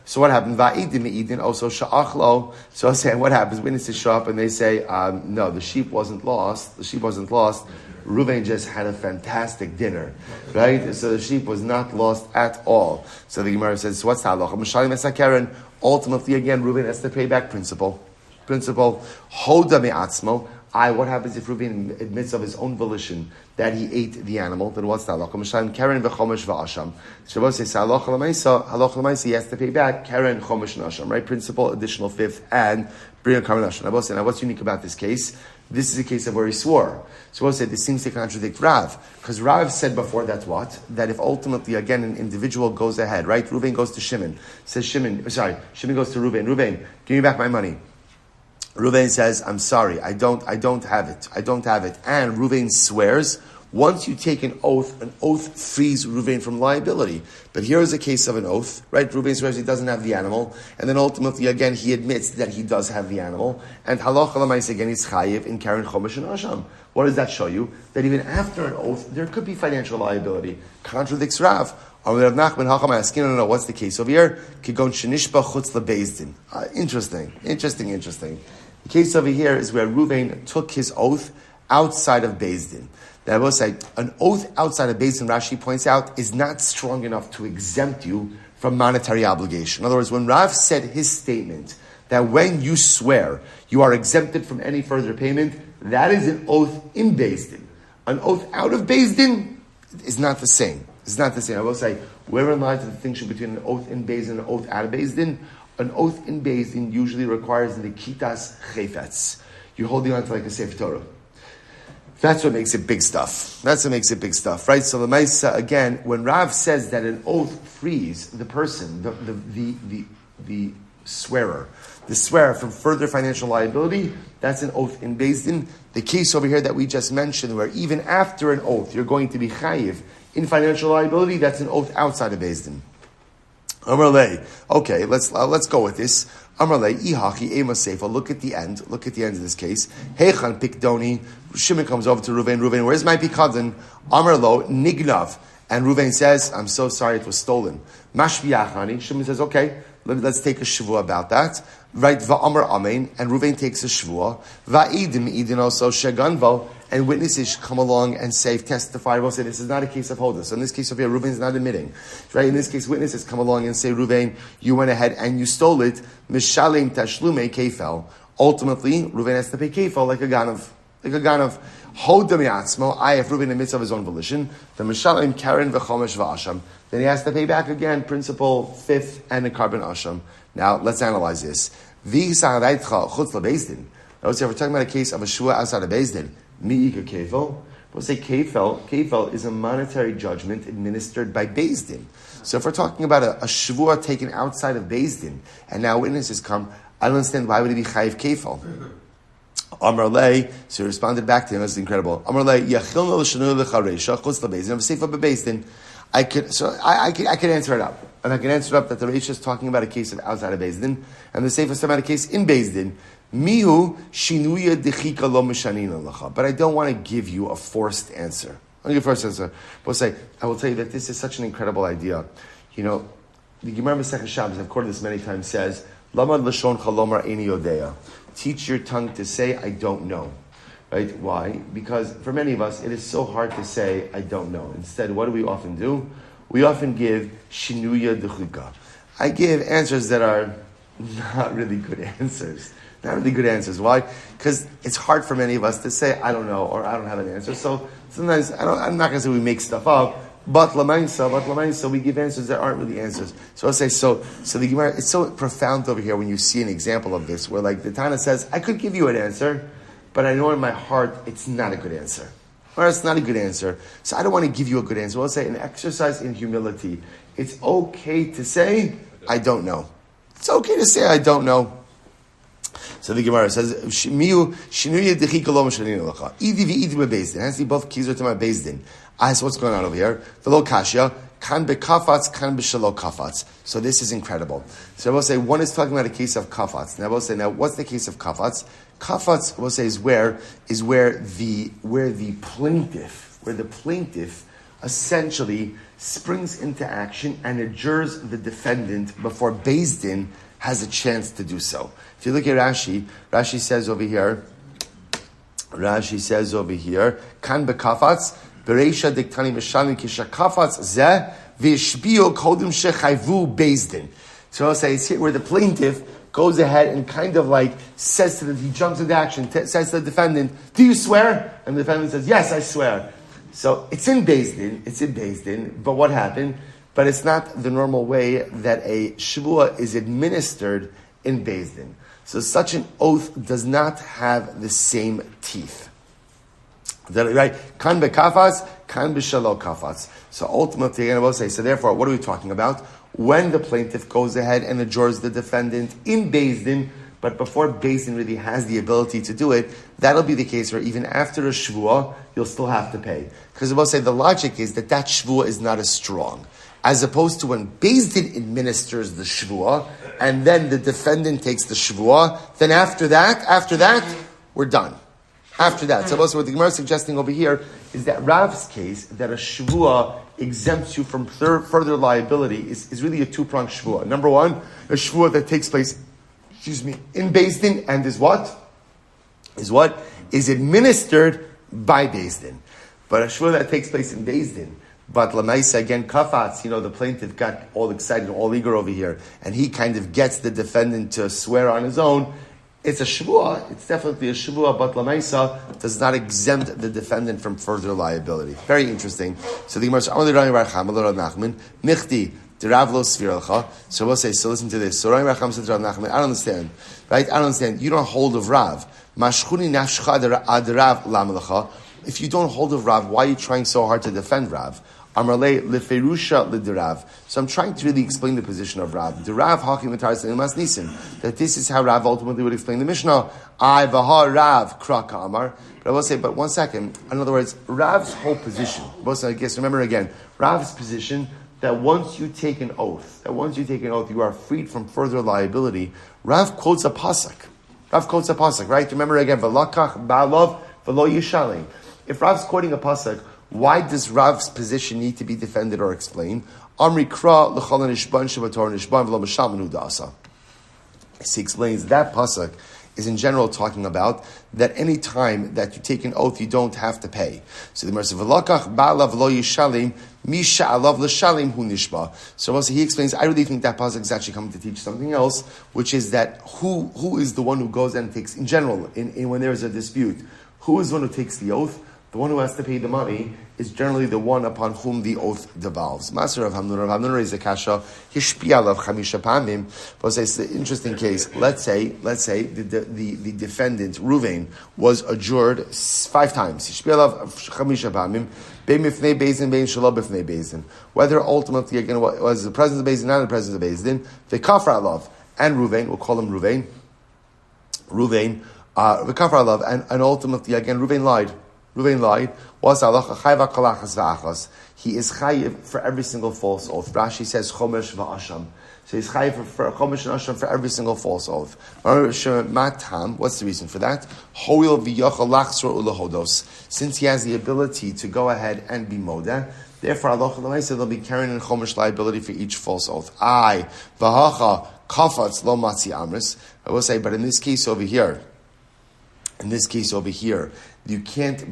So what happened? Also sha'achlo. So I'm saying, what happens? Witnesses show up and they say, no, the sheep wasn't lost. Reuven just had a fantastic dinner, right? So the sheep was not lost at all. So the Gemara says, so what's the halacha? Ultimately, again, Reuven has to pay back principal. Hoda me'atzmo. What happens if Reuven admits of his own volition that he ate the animal? Then what's the halacha? Karen v'chomesh v'asham. Shabbos says halacha l'maisa. He has to pay back Karen, chomesh, and asham. Right? Principal, additional fifth, and bring a carbon asham. Now, what's unique about this case? This is a case of where he swore. So we'll say this seems to contradict Rav. Because Rav said before that what? That if ultimately, again, an individual goes ahead, right? Reuven goes to Shimon. Shimon goes to Reuven. Reuven, give me back my money. Reuven says, I'm sorry, I don't have it. And Reuven swears, once you take an oath frees Reuven from liability. But here is a case of an oath, right? Reuven swears he doesn't have the animal, and then ultimately, again, he admits that he does have the animal, and halacha l'maisa again is chayiv in Karen Chomesh and Asham. What does that show you? That even after an oath, there could be financial liability. Contradicts Rav. Rav Nachman Hacham asking, no, what's the case over here? Kigon shenishba chutz lebezdin. Interesting. The case over here is where Reuven took his oath outside of Beis Din. Now I will say, an oath outside of Beis Din, Rashi points out, is not strong enough to exempt you from monetary obligation. In other words, when Rav said his statement that when you swear, you are exempted from any further payment, that is an oath in Beis Din. An oath out of Beis Din is not the same. I will say, wherein lies the distinction between an oath in Beis Din and an oath out of Beis Din? An oath in Beis Din usually requires the kitas chefetz. You're holding on to like a Sefer Torah. That's what makes it big stuff. Right? So the Maisa, again, when Rav says that an oath frees the person, the swearer from further financial liability, that's an oath in Beis Din. The case over here that we just mentioned, where even after an oath you're going to be chayiv in financial liability, that's an oath outside of Beis Din. Amarle. Okay, let's go with this. Amarle, ihachi ema seifa. Look at the end of this case. Heichan pikdoni. Shimon comes over to Reuven, where's my pikadon? Amarlo, nignav. And Reuven says, I'm so sorry, it was stolen. Mashbiachani. Shimon says, okay, let's take a shvuah about that. Right, va'amar amen. And Reuven takes a shvuah. Va'idim idin also sheganvo. And witnesses come along and say, testify. We'll say this is not a case of holders. So in this case over here, Reuven is not admitting. Right? In this case, witnesses come along and say, Reuven, you went ahead and you stole it. Mishalem tashlume kefel. Ultimately, Reuven has to pay kefel like a ganav. Hodam yatzmo. I have Reuven in the midst of his own volition. The mishalem karen v'chomesh v'asham. Then he has to pay back again, principal, fifth, and a carbon asham. Now, let's analyze this. V'yisa'adaytcha chutz lebeis din. Notice if we're talking about a case of a shua outside of Beis Din. Mi'ika kefel. We'll say kefel is a monetary judgment administered by Beis Din. So if we're talking about a shvuah taken outside of Beis Din, and now witnesses come, I don't understand why would it be chayiv kefel. Amar lei, so he responded back to him. That's incredible. Amar lei, yachilna l'shanu l'chareisha chutz lebeis din v'seifa bebeis din. I could answer it up, and I can answer it up that the Reisha is talking about a case of outside of Beis Din, and the Seifa is talking about a case in Beis Din. Mihu shinuya dechika lo mishanina lacha. But I don't want to give you a forced answer. I'll give you a first answer. I will tell you that this is such an incredible idea. You know, the Gemara Maseches Shabbos, I've quoted this many times, says, Lamad lashon chalomar eini yodeya. Teach your tongue to say, I don't know. Right? Why? Because for many of us, it is so hard to say, I don't know. Instead, what do we often do? We often give shinuya dechika. I give answers that are not really good answers. Not really good answers. Why? Because it's hard for many of us to say, I don't know, or I don't have an answer. So sometimes, I'm not going to say we make stuff up, but lamaisa, we give answers that aren't really answers. So I'll say, so the Gemara, it's so profound over here when you see an example of this, where like the Tana says, I could give you an answer, but I know in my heart it's not a good answer. Or it's not a good answer. So I don't want to give you a good answer. I'll say an exercise in humility. It's okay to say, I don't know. It's okay to say, I don't know. So the Gemara says, "Shmiu shinuya dechika lo mishanina lacha." Idi v'idi bebeis din. Hence, both keys are to my beis din. So what's going on over here? V'lo kashya kan bekafatz kan b'shelo kafatz. So this is incredible. So I will say one is talking about a case of kafatz. Now I will say, now what's the case of kafatz? Kafatz, I will say, is where the plaintiff essentially springs into action and adjures the defendant before Beis Din has a chance to do so. If you look at Rashi, Rashi says over here, Kan bekafatz, bereisha diktani mishalim kishakafatz zeh, v'ishbio kodim shechayvu Beis Din. So I'll say it's here where the plaintiff goes ahead and kind of like says to he jumps into action, says to the defendant, do you swear? And the defendant says, yes, I swear. So it's in Beis Din, but what happened? But it's not the normal way that a shvuah is administered in Beis Din. So such an oath does not have the same teeth. Right? Kan bekafas, kan b'shalo kafas. So ultimately, I will say, so therefore, what are we talking about? When the plaintiff goes ahead and adjures the defendant in Beis Din, but before Beis Din really has the ability to do it, that'll be the case where even after a shvuah, you'll still have to pay. Because I will say the logic is that shvuah is not as strong. As opposed to when Beis Din administers the shvuah, and then the defendant takes the shvuah, then after that, we're done. After that. So also what the Gemara is suggesting over here is that Rav's case, that a shvuah exempts you from further liability, is really a two-pronged shvuah. Number one, a shvuah that takes place, in Beis Din, and is administered by Beis Din. But a shvuah that takes place in Beis Din, but Lamaisa, again, kafatz, the plaintiff got all excited, all eager over here, and he kind of gets the defendant to swear on his own. It's a shvuah, it's definitely a shvuah, but Lamaisa does not exempt the defendant from further liability. Very interesting. So the Gemara says, Michti, so we'll say, so listen to this. So Rami Racham said to Rav Nachman, I don't understand. Right? I don't understand. You don't hold of Rav. If you don't hold of Rav, why are you trying so hard to defend Rav? Amarle leferusha lidirav. So I'm trying to really explain the position of Rav. Dirav hakim mataris lemas nisim. That this is how Rav ultimately would explain the Mishnah. I v'ha Rav kraka amar. But I will say, but one second. In other words, Rav's whole position. I guess remember again, Rav's position that once you take an oath, you are freed from further liability. Rav quotes a pasuk. Right? Remember again, v'lakach ba'alav v'lo yishalim. If Rav's quoting a pasuk, why does Rav's position need to be defended or explained? Amri kra l'chol nishban shebator nishban v'lo mishalmenu da'asa. He explains that pasuk is in general talking about that any time that you take an oath, you don't have to pay. So the Meir says, "V'lakach ba'alav lo yishalim misha alav l'shalim hu nishba." So also he explains, I really think that pasuk is actually coming to teach something else, which is that who is the one who goes and takes, in general, in when there is a dispute, who is the one who takes the oath? The one who has to pay the money is generally the one upon whom the oath devolves. Maser of Hamnun is a kasha. Hishpi alav chamisha pamim. But it's an interesting case. Let's say the defendant Ruvain was adjured 5 times. Hishpi alav chamisha pamim. Bein mifnei beizin, bein shelo b'fnei beizin. Whether ultimately again was the presence of beizin, not the presence of beizin. The kafra alav and Ruvain, we'll call him Ruvain. The kafra alav and ultimately again Ruvain lied. Was halacha chayva kalachas v'achas. He is chayiv for every single false oath. Rashi says chomesh v'asham. So he's chayiv for chomesh and asham for every single false oath. Matam. What's the reason for that? Hoil v'yachal lachzor ulehodos. Since he has the ability to go ahead and be moda, therefore halacha l'maisa they'll be carrying in chomesh liability for each false oath. V'hacha kafatz lo matzi amris. I will say, but in this case over here, you can't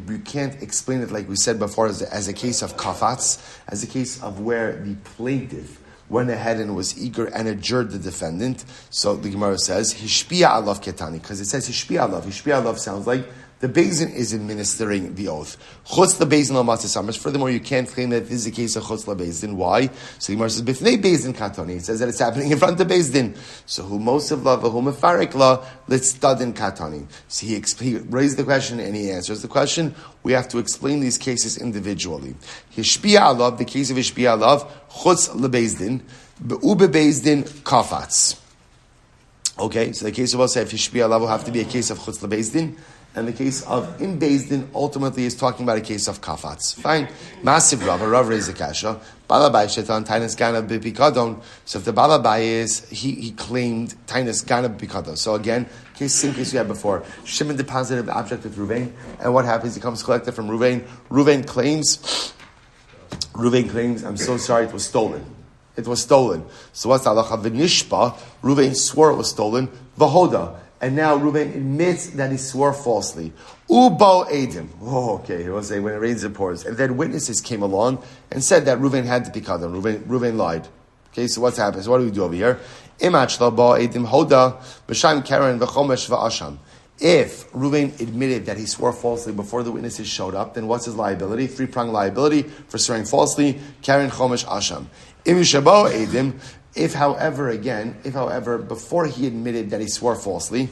explain it like we said before as a case of kafatz, as a case of where the plaintiff went ahead and was eager and adjured the defendant. So the Gemara says hishpia alav ketani, because it says hishpia alav. Hishpia alav sounds like the Beizin is administering the oath. Chutz lebeizin lo matzis amris. Furthermore, you can't claim that this is a case of chutz lebeizin. Why? So the Gemara says bifnei beizin katani. It says that it's happening in front of Beizin. So who most of love, who mefarik la, let's stud in katani. So he raised the question and he answers the question. We have to explain these cases individually. Hishpia alav, the case of hishpia alav, chutz lebeizin, be'ube beizin kafatz. Okay, so the case of us if hishpia alav will have to be a case of chutz lebeizin. And the case of in Beis Din ultimately is talking about a case of kafatz. Fine. Massive Rav raised the kasha. Balabai shetan tainus gana b'pikadon. So if the Balabai is, he claimed tainus gana b'pikadon. So again, same case we had before. Shimon deposited the object with Ruvain. And what happens? He comes collected from Ruvain. Ruvain claims Reuven claims, I'm so sorry, it was stolen. It was stolen. So what's the halacha? V'nishpa, Reuven swore it was stolen. V'hoda. And now Reuven admits that he swore falsely. Ubo edim. Oh, okay. He will say when it rains it pours. And then witnesses came along and said that Reuven had to be kadam. Reuven lied. Okay, so what's happened? So what do we do over here? Imachla ba edim hoda b'shaim karen v'chomesh v'asham. If Reuven admitted that he swore falsely before the witnesses showed up, then what's his liability? Three-pronged liability for swearing falsely. Karen, chomesh, asham. If, however, before he admitted that he swore falsely,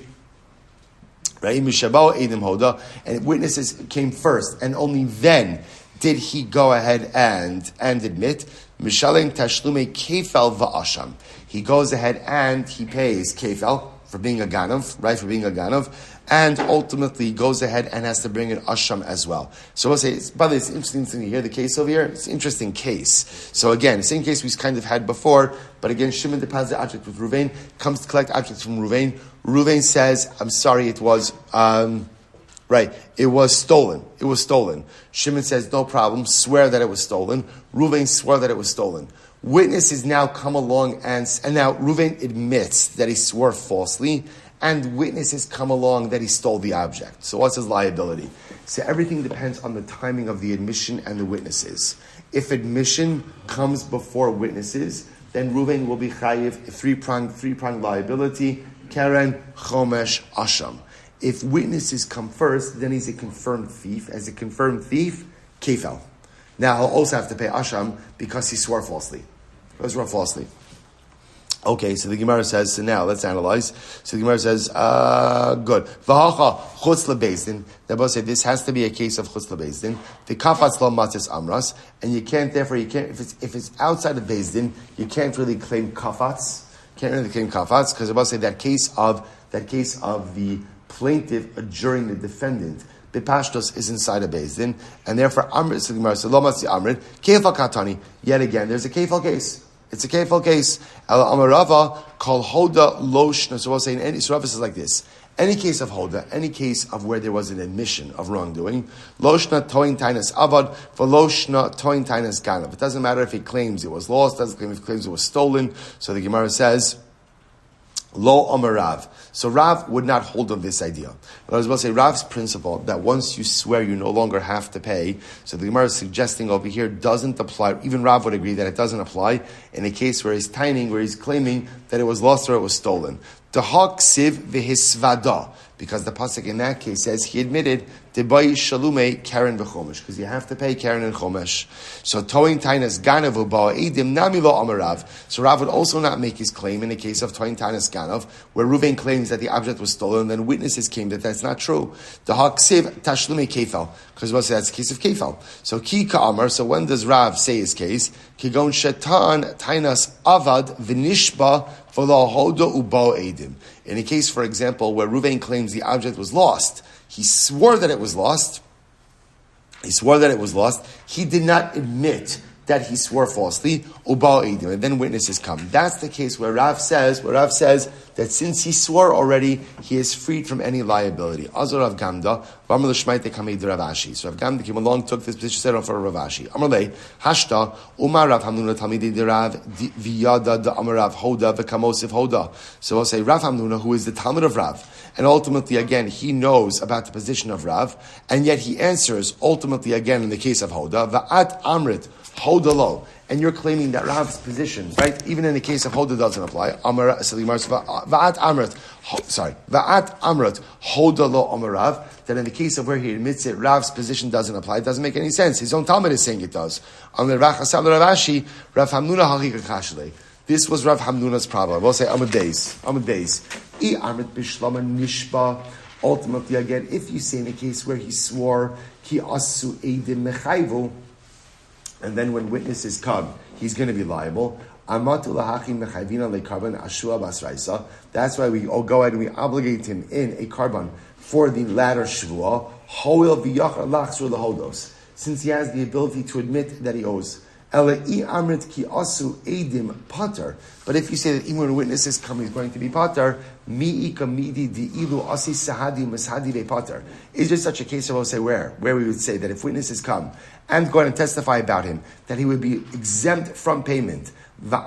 right? And witnesses came first, and only then did he go ahead and admit. Mishalem tashlume kefel va'asham. He goes ahead and he pays kefel for being a ganav, right? For being a ganav, and ultimately goes ahead and has to bring an asham as well. So we'll say, by the way, it's interesting to hear the case over here. It's an interesting case. So again, same case we kind of had before, but again, Shimon deposits the object with Reuven, comes to collect objects from Reuven. Reuven says, I'm sorry, it was, it was stolen. It was stolen. Shimon says, no problem, swear that it was stolen. Reuven swore that it was stolen. Witnesses now come along and now Reuven admits that he swore falsely, and witnesses come along that he stole the object. So what's his liability? So everything depends on the timing of the admission and the witnesses. If admission comes before witnesses, then Reuven will be chayiv, three-pronged liability, keren, chomesh, asham. If witnesses come first, then he's a confirmed thief. As a confirmed thief, kefel. Now he'll also have to pay asham because he swore falsely. Okay, so the Gemara says, so now let's analyze. So the Gemara says, good. V'hacha chutz lebezdin. They both say this has to be a case of chutz lebezdin. The kafatz lo matzis amras, and you can't if it's outside of bezdin, you can't really claim kafatz. Because they both say that case of the plaintiff adjuring the defendant. Bipashtos is inside a bezdin, and therefore amrit. So the Gemara says, lo matzi amrit kefal katani. Yet again, there's a kefal case. It's a kefal case. El amarava kol hoda loshna. So we'll say so Rava says like this: any case of hoda, any case of where there was an admission of wrongdoing, loshna toin tainas avad for loshna toin tainas ganav. It doesn't matter if he claims it was lost. Doesn't claim if he claims it was stolen. So the Gemara says, lo amar Rav. So Rav would not hold of this idea. But I was about to say, Rav's principle that once you swear you no longer have to pay, so the Gemara is suggesting over here doesn't apply. Even Rav would agree that it doesn't apply in a case where he's claiming that it was lost or it was stolen. Dehak siv v'hisvada, because the pasuk in that case says he admitted debai shalume karen v'chomesh, because you have to pay karen and chomesh. So toin tainas ganav ba'edim nami lo amarav. So Rav would also not make his claim in the case of toin tainas ganav, where Reuven claims that the object was stolen, and then witnesses came that that's not true. Dehak siv tashlume kefal, because we'll say that's the case of kefal. So ki ka'amar. So when does Rav say his case? Kigon shetan tainas avad v'nishba. In a case, for example, where Reuven claims the object was lost, he swore that it was lost. He did not admit that he swore falsely, and then witnesses come. That's the case where Rav says that since he swore already, he is freed from any liability. Azor Rav Gamda, V'amar l'shmaite kamei Rav Ashi. So Rav Gamda came along, took this position, said for Rav Ashi. Amar lei, hashta, Umar Rav Hamnuna Talmidei de Rav, v'yada de Amar Rav Hoda, v'kamosif Hoda. So I'll say Rav Hamnuna, who is the Talmud of Rav, and ultimately again, he knows about the position of Rav, and yet he answers ultimately again in the case of Hoda, v'at amrit, Hoda lo, and you're claiming that Rav's position, right? Even in the case of Hoda doesn't apply. Va'at amrat Hoda lo Amar Rav. That in the case of where he admits it, Rav's position doesn't apply. It doesn't make any sense. His own Talmud is saying it does. This was Rav Hamnuna's problem. We'll say Amud Beis. Ultimately, again, if you say in a case where he swore ki asu eidim mechayvu, and then when witnesses come, he's going to be liable. That's why we all go ahead and we obligate him in a carbon for the latter shvuah, since he has the ability to admit that he owes. But But if you say that even when witnesses come, he's going to be pater, is there such a case? I will say where we would say that if witnesses come and go and testify about him, that he would be exempt from payment. So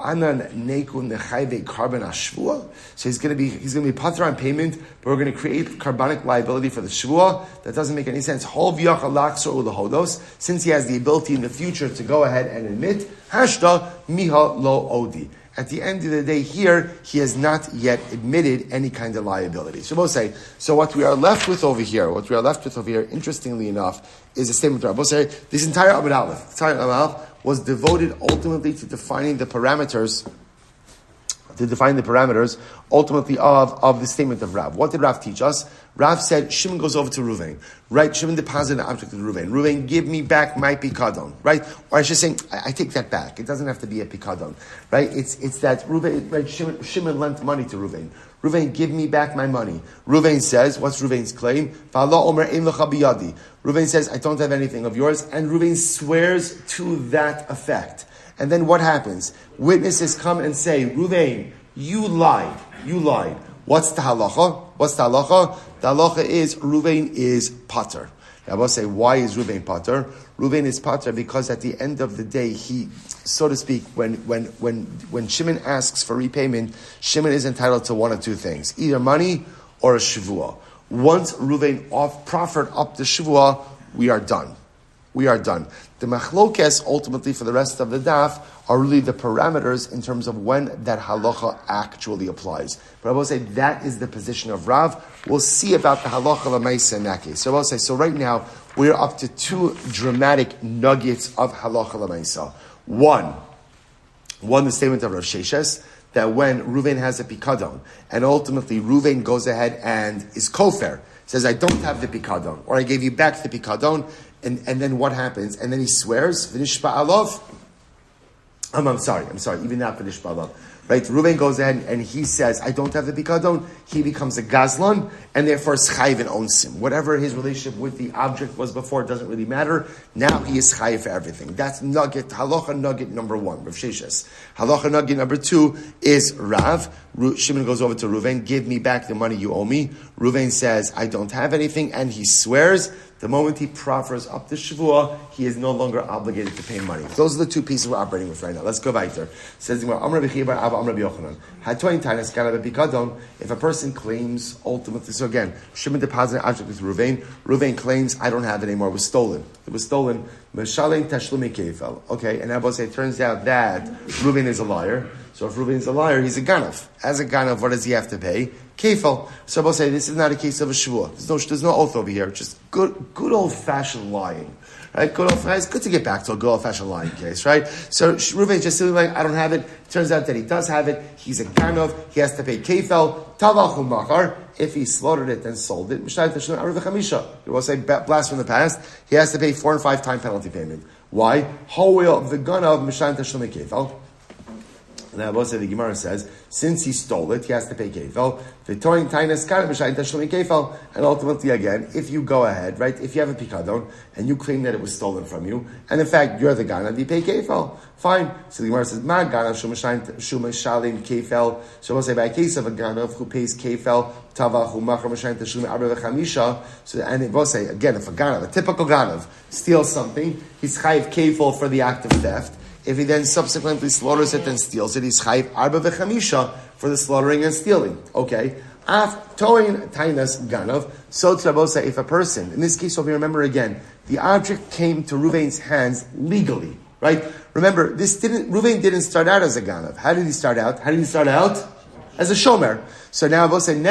he's going to be pater on payment, but we're going to create carbonic liability for the shvuah. That doesn't make any sense. Since he has the ability in the future to go ahead and admit, hashta miha lo odi. At the end of the day here, he has not yet admitted any kind of liability. So we'll say, so what we are left with over here, interestingly enough, is a statement of Rabbi say, this entire Amud Aleph was devoted ultimately to defining the parameters ultimately of the statement of Rav. What did Rav teach us? Rav said, Shimon goes over to Ruvain, right? Shimon deposited an object to Ruvain. Ruvain, give me back my pikadon, right? Or I should say, I take that back. It doesn't have to be a pikadon, right? It's that Ruvain, right? Shimon lent money to Ruvain. Ruvain, give me back my money. Ruvain says, what's Ruvain's claim? Ruvain says, I don't have anything of yours, and Ruvain swears to that effect. And then what happens? Witnesses come and say, Ruvain, you lied. What's the halacha? The halacha is Ruvain is pater. Now I will say, why is Ruvain pater? Ruvain is pater because at the end of the day, he, so to speak, when Shimon asks for repayment, Shimon is entitled to one of two things, either money or a shvuah. Once Ruvain proffered up the shvuah, we are done. The machlokes ultimately for the rest of the daf are really the parameters in terms of when that halacha actually applies. But I will say that is the position of Rav. We'll see about the halacha l'maisa in that case. So I will say, so right now we're up to two dramatic nuggets of halacha l'maisa. One, the statement of Rav Sheshes, that when Ruvain has a pikadon, and ultimately Ruvain goes ahead and is kofer, says, I don't have the pikadon, or I gave you back the pikadon, and then what happens? And then he swears, v'nishba alov. I'm sorry, even not v'nishba alov. Right? Ruvain goes ahead and he says, I don't have the pikadon. He becomes a gazlan, and therefore is chayiv and owns him. Whatever his relationship with the object was before, it doesn't really matter. Now he is chayiv for everything. That's halacha nugget number one, Rav Sheshes. Halacha nugget number two is Rav. Shimon goes over to Ruvain, give me back the money you owe me. Ruvain says, I don't have anything, and he swears. The moment he proffers up the shvuah, he is no longer obligated to pay money. Those are the two pieces we're operating with right now. Let's go weiter. Says if a person claims ultimately, so again, Shimon deposited an object with Ruvain. Ruvain claims, I don't have it anymore. It was stolen. Okay, and Abba say it turns out that Ruvain is a liar. So if Ruvain is a liar, he's a ganav. As a ganav, what does he have to pay? Kefal. So I'll say this is not a case of a shvuah. There's no oath over here. Just good old fashioned lying, right? It's good to get back to a good old fashioned lying case, right? So Ruvain is just saying like, I don't have it. Turns out that he does have it. He's a ganav. He has to pay kefal. Tavachu machar. If he slaughtered it and sold it, you will say blast from the past. He has to pay 4 and 5 time penalty payment. Why? Ho'il the ganav mishayin tashlum kefal. And I will say the Gemara says, since he stole it, he has to pay kefal. And ultimately, again, if you go ahead, right, if you have a pikadon and you claim that it was stolen from you, and in fact you're the ganav, you pay kefal. Fine. So the Gemara says, "Ma ganav shumashalim kefal." So we'll say by a case of a ganav who pays kefal, tavachu machar mashayim tashlim arba v'chamisha. So and it will say again, if a ganav, a typical ganav, steals something, he's chayiv kefal for the act of theft. If he then subsequently slaughters it and steals it, he's chayiv arba v'chamisha for the slaughtering and stealing. Okay. Af toin tainas ganav. So Tzabosa, if a person, in this case, if you remember again, the object came to Ruvain's hands legally, right? Remember, Ruvain didn't start out as a ganav. How did he start out? As a shomer. So now Ruvain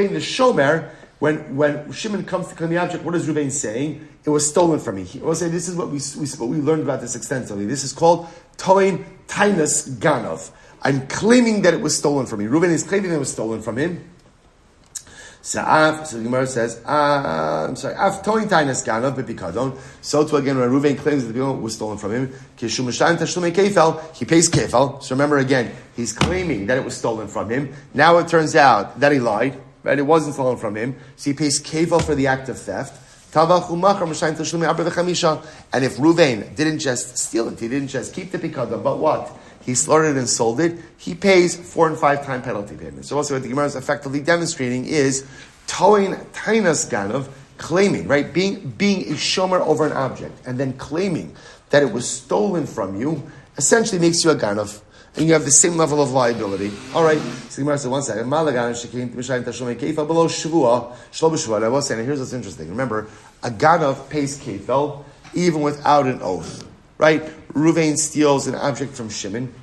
the shomer, when Shimon comes to claim the object, what is Ruvain saying? It was stolen from me. He will say, this is what we learned about this extensively. This is called toin tainas ganav. I'm claiming that it was stolen from me. Ruvain is claiming that it was stolen from him. So the Gemara says, Af toin tainas ganav bepikadon. So too again, when Ruvain claims that the pikadon was stolen from him, he pays kefal. So remember again, he's claiming that it was stolen from him. Now it turns out that he lied, right? It wasn't stolen from him. So he pays kefal for the act of theft. And if Ruvain didn't just steal it, he didn't just keep the pikadon, but what? he slaughtered it and sold it, he pays 4 and 5 time penalty payments. So also what the Gemara is effectively demonstrating is towing tainas ganav, claiming, right, being a shomer over an object, and then claiming that it was stolen from you, essentially makes you a ganav. And you have the same level of liability. All right. So the Gemara said, one second. Below Shavua, I was saying, and here's what's interesting. Remember, a ganav pays kefel even without an oath. Right? Ruvain steals an object from Shimon.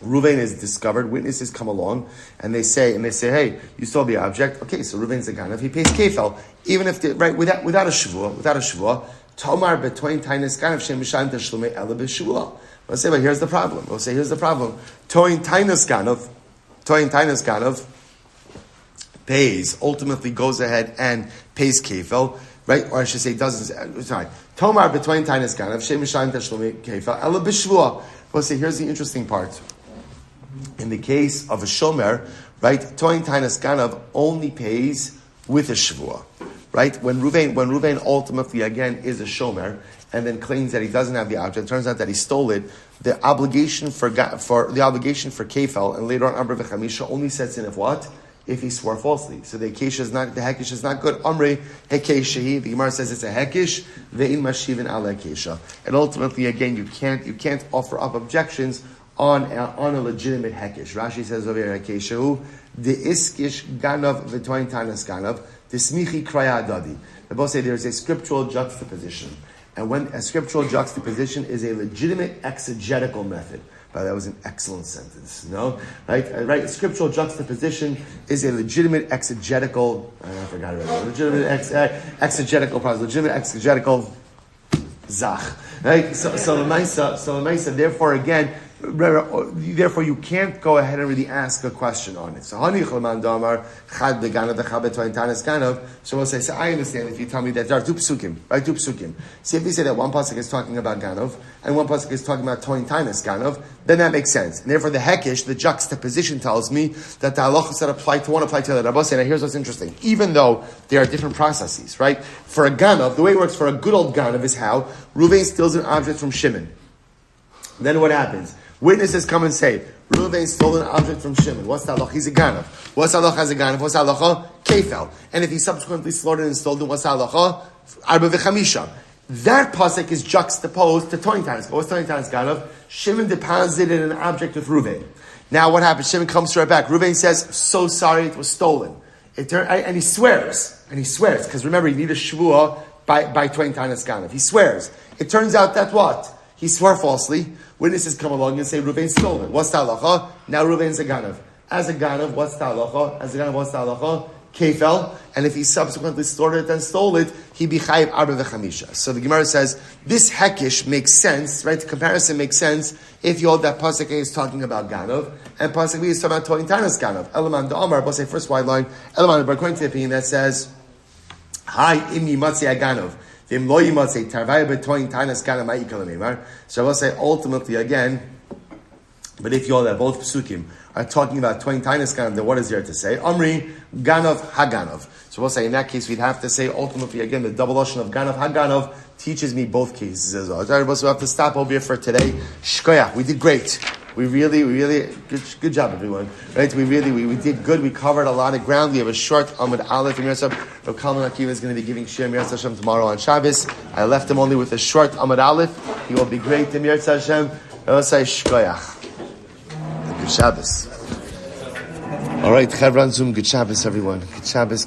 Ruvain is discovered. Witnesses come along and they say, hey, you stole the object. Okay, so Ruvain's a ganav. He pays kefel even if without a shavua. Tomar between tainas ganav shem mishan tashlume ela b'shavua. We'll say, but here's the problem. Toin tainas ganav pays, ultimately goes ahead and pays kefel, right? Or I should say, doesn't, sorry. Tomar between tainas ganav, shem mishayim tashlumi kefel, ela b'shvua. We'll say, here's the interesting part. In the case of a shomer, right, toin tainas ganav only pays with a shvua, right? When Ruvain ultimately, again, is a shomer, and then claims that he doesn't have the object, it turns out that he stole it, the obligation for kefel, and later on Amr v'chamisha, only sets in if what? If he swore falsely. So the hekesh is not good. Amri hekeshehi, the Gemara says it's a hekesh, ve'in mashivin ala hekesha. And ultimately, again, you can't offer up objections on a legitimate hekesh. Rashi says over here, hekeshehu, the iskish ganav v'toin tanas ganav, the smichi kraya adadi. They both say there's a scriptural juxtaposition. And when a scriptural juxtaposition is a legitimate exegetical method. But that was an excellent sentence, no? Right? Scriptural juxtaposition is a legitimate exegetical, I forgot about it, legitimate exegetical process, legitimate exegetical zach. Right? So Lamaisa, therefore again, therefore you can't go ahead and really ask a question on it. So so we'll say, I understand if you tell me that there are two psukim, right? Two psukim. See, if you say that one pasuk is talking about ganov and one pasuk is talking about toin tainas ganov, then that makes sense. And therefore the hekesh, the juxtaposition tells me that the halachas that apply to one apply to the other. Rabbi said, now here's what's interesting. Even though there are different processes, right? For a ganov, the way it works for a good old ganov is how Ruvain steals an object from Shimon. Then what happens? Witnesses come and say, Ruvain stole an object from Shimon. What's the halacha? He's a ganav. What's the halacha as a ganav? What's the halacha? Kefel. And if he subsequently slaughtered and stole it, what's the halacha? Arba v'chamisha. That pasuk is juxtaposed to Toin Tanis. What's Toin Tanis ganav? Shimon deposited an object with Ruvain. Now what happens? Shimon comes to her back. Ruvain says, so sorry, it was stolen. And he swears. Because remember, you need a shvuah by Toin Tanis ganav. He swears. It turns out that what? He swore falsely. Witnesses come along and say, Ruvain stole it. What's the halacha? Now Ruvain's a ganav. As a ganav, what's the halacha? Kefel. And if he subsequently slaughtered it and stole it, he be chayiv arba v'chamisha. So the Gemara says, this hekish makes sense, right? The comparison makes sense if you hold that pasuk A is talking about ganav, and pasuk B is talking about toin tanas ganav. Elaman da'amar, but say first wide line, Elaman, according to the opinion that says, Hi, imi matzi aganav. So I will say ultimately again, but if you all that both psukim are talking about toin tainas ganav, then what is there to say? Amri ganav haganov. So we'll say in that case we'd have to say ultimately again the double ocean of ganav haganov teaches me both cases as well. So we have to stop over here for today. Shkoyach, we did great. We really, good job, everyone. Right? We did good. We covered a lot of ground. We have a short Amud Aleph. Rav Kalman Akiva is going to be giving Shir Mir Hashem tomorrow on Shabbos. I left him only with a short Amud Aleph. He will be great. Mir Hashem. I'll say Shkoyach. Good Shabbos. All right, Chevron Zoom. Good Shabbos, everyone. Good Shabbos.